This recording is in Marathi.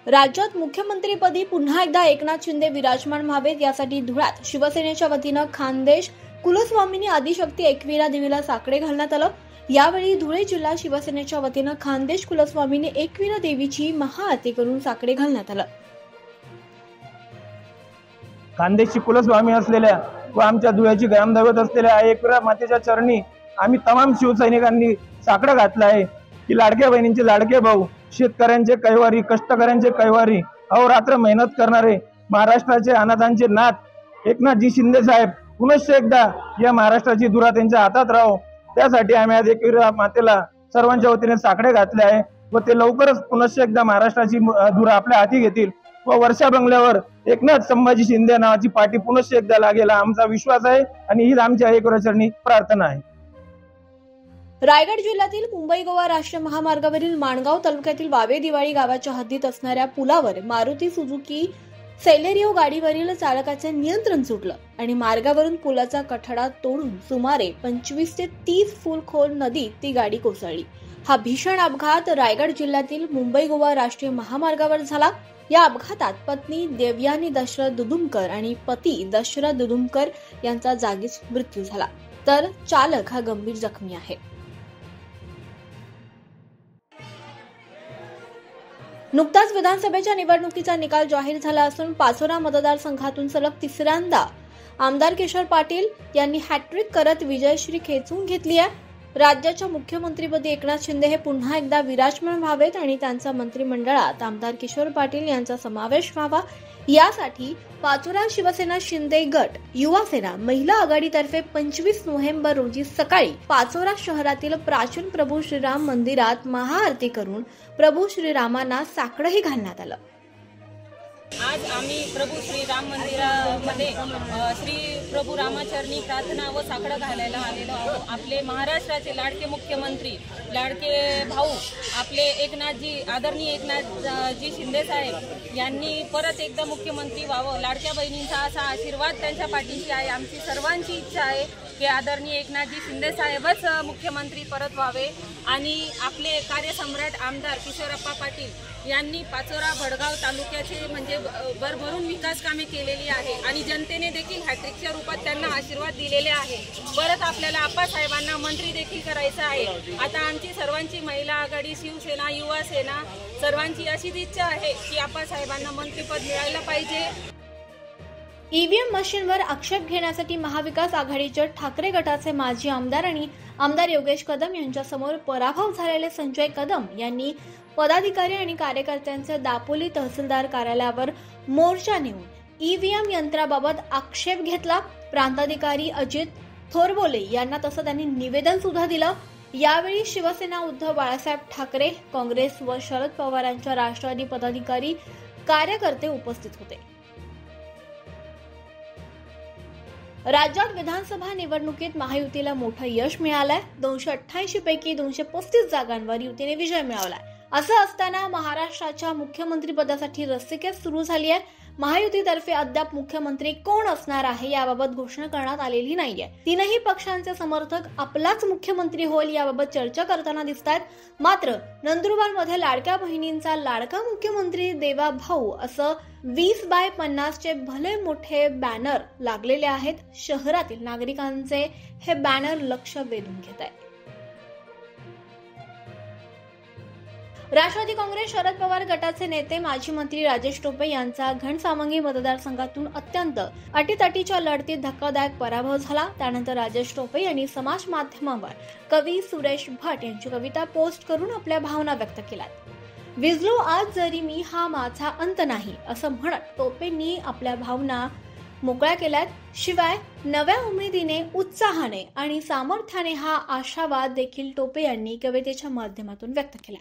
राज्यात मुख्यमंत्रीपदी पुन्हा एकदा एकनाथ शिंदे विराजमान व्हावेत यासाठी धुळ्यात शिवसेनेच्या वतीनं खानदेश कुलस्वामिनी आदिशक्ती एकविरा देवीला साकडे घालण्यात आलं। यावेळी धुळे जिल्हा शिवसेनेच्या वतीनं खानदेश कुलस्वामिनी एकविरा देवीची महाआरती करून साकडे घालण्यात आलं। खानदेशची कुलस्वामी असलेल्या व आमच्या धुळ्याची ग्रामदैवत असलेल्या एकविरा मातेच्या चरणी आम्ही तमाम शिवसैनिकांनी साकडं घातलं आहे की लाडक्या बहिणींचे लाडके भाऊ, शेतकऱ्यांचे कैवारी, कष्टकऱ्यांचे कैवारी, अहोरात्र मेहनत करणारे महाराष्ट्राचे अनाथांचे नाथ एकनाथजी शिंदे साहेब पुनश्च एकदा या महाराष्ट्राची धुरा त्यांच्या हातात राहो, त्यासाठी आम्ही आज एकविरा मातेला सर्वांच्या वतीने साकडे घातले आहे व ते लवकरच पुनश्च एकदा महाराष्ट्राची धुरा आपल्या हाती घेतील व वर्षा बंगल्यावर एकनाथ संभाजी शिंदे नावाची पाठी पुनश्च एकदा लागेल आमचा विश्वास आहे आणि हीच आमच्या एकविरा चरणी प्रार्थना आहे। रायगड जिल्ह्यातील मुंबई गोवा राष्ट्रीय महामार्गावरील माणगाव तालुक्यातील वावे दिवाळी गावाच्या हद्दीत असणाऱ्या पुलावर मारुती सुझुकी सेलेरिओ गाडीवरील चालकाचे नियंत्रण सुटलं आणि मार्गावरून पुलाचा कठडा तोडून सुमारे 25 ते 30 फूट खोल नदीत ती गाडी कोसळली। हा भीषण अपघात रायगड जिल्ह्यातील मुंबई गोवा राष्ट्रीय महामार्गावर झाला। या अपघातात पत्नी देवयानी दशरथ दुदुमकर आणि पती दशरथ दुदुमकर यांचा जागीच मृत्यू झाला, तर चालक हा गंभीर जखमी आहे। नुकताच विधानसभेच्या निवडणुकीचा निकाल जाहीर झाला असून पाचोरा मतदारसंघातून सलग तिसऱ्यांदा आमदार किशोर पाटील यांनी हॅट्रिक करत विजयश्री खेचून घेतली आहे। राज्याच्या मुख्यमंत्रीपदी एकनाथ शिंदे हे पुन्हा एकदा विराजमान व्हावेत आणि त्यांच्या मंत्रिमंडळात आमदार किशोर पाटील यांचा समावेश व्हावा यासाठी पाचोरा शिवसेना शिंदे गट युवा सेना महिला आघाडीतर्फे 25 नोव्हेंबर रोजी सकाळी पाचोरा शहरातील प्राचीन प्रभू श्रीराम मंदिरात महाआरती करून प्रभू श्रीरामांना साकडंही घालण्यात आलं। आज आम्ही प्रभू श्रीराम मंदिरामध्ये श्री प्रभू रामाचरणी प्रार्थना व साकडं घालायला आलेलो आहोत। आपले महाराष्ट्राचे लाडके मुख्यमंत्री, लाडके भाऊ आपले एकनाथजी, आदरणीय एकनाथजी शिंदे साहेब यांनी परत एकदा मुख्यमंत्री व्हावं, लाडक्या बहिणींचा असा आशीर्वाद त्यांच्या पाठीशी आहे। आमची सर्वांची इच्छा आहे की आदरणीय एकनाथजी शिंदे साहेबच मुख्यमंत्री परत व्हावे आणि आपले कार्यसम्राट आमदार किशोरप्पा पाटील यांनी पाचोरा भडगाव तालुक्याचे म्हणजे भरभरून विकास कामे केलेली आहे आणि जनतेने देखील हॅट्रिकच्या रूपात त्यांना आशीर्वाद दिलेले आहे। परत आपल्याला आप्पासाहेबांना मंत्री देखील करायचं आहे। आता आमची सर्वांची महिला आघाडी, शिवसेना, युवा सेना सर्वांची अशीच इच्छा आहे की आप्पासाहेबांना मंत्रिपद मिळायला पाहिजे। ईव्हीएम मशीनवर आक्षेप घेण्यासाठी महाविकास आघाडीच्या ठाकरे गटाचे माजी आमदार आणि आमदार योगेश कदम यांच्यासमोर पराभव झालेले संजय कदम यांनी पदाधिकारी आणि कार्यकर्त्यांचे दापोली तहसीलदार कार्यालयावर मोर्चा नेऊन ईव्हीएम यंत्राबाबत आक्षेप घेतला। प्रांताधिकारी अजित थोरबोले यांना तसं त्यांनी निवेदन सुद्धा दिलं। यावेळी शिवसेना उद्धव बाळासाहेब ठाकरे, काँग्रेस व शरद पवारांच्या राष्ट्रवादी पदाधिकारी कार्यकर्ते उपस्थित होते। राज्यात विधानसभा निवडणुकीत महायुतीला मोठं यश मिळालंय। 288 पैकी 235 जागांवर युतीने विजय मिळवलाय। असं असताना महाराष्ट्राच्या मुख्यमंत्रीपदासाठी रस्सीखेच सुरू झाली आहे। महायुतीतर्फे अद्याप मुख्यमंत्री कोण असणार आहे याबाबत घोषणा करण्यात आलेली नाहीये। तीनही पक्षांचे समर्थक आपलाच मुख्यमंत्री होईल याबाबत चर्चा करताना दिसतात। मात्र नंदुरबारमध्ये लाडक्या बहिणींचा लाडका मुख्यमंत्री देवा भाऊ असं 20x50 चे भले मोठे बॅनर लागलेले आहेत। शहरातील नागरिकांचे हे बॅनर लक्ष वेधून घेत आहे। राष्ट्रवादी काँग्रेस शरद पवार गटाचे नेते माजी मंत्री राजेश टोपे यांचा घनसावंगी मतदारसंघातून अत्यंत अटीतटीच्या लढतीत धक्कादायक पराभव झाला। त्यानंतर राजेश टोपे यांनी समाज माध्यमावर कवी सुरेश भट यांची कविता पोस्ट करून आपल्या भावना व्यक्त केल्यात। विजलो आज जरी मी हा माझा अंत नाही असं म्हणत टोपेंनी आपल्या भावना मोकळ्या केल्यात। शिवाय नव्या उमेदीने, उत्साहाने आणि सामर्थ्याने हा आशावाद देखील टोपे यांनी कवितेच्या माध्यमातून व्यक्त केला।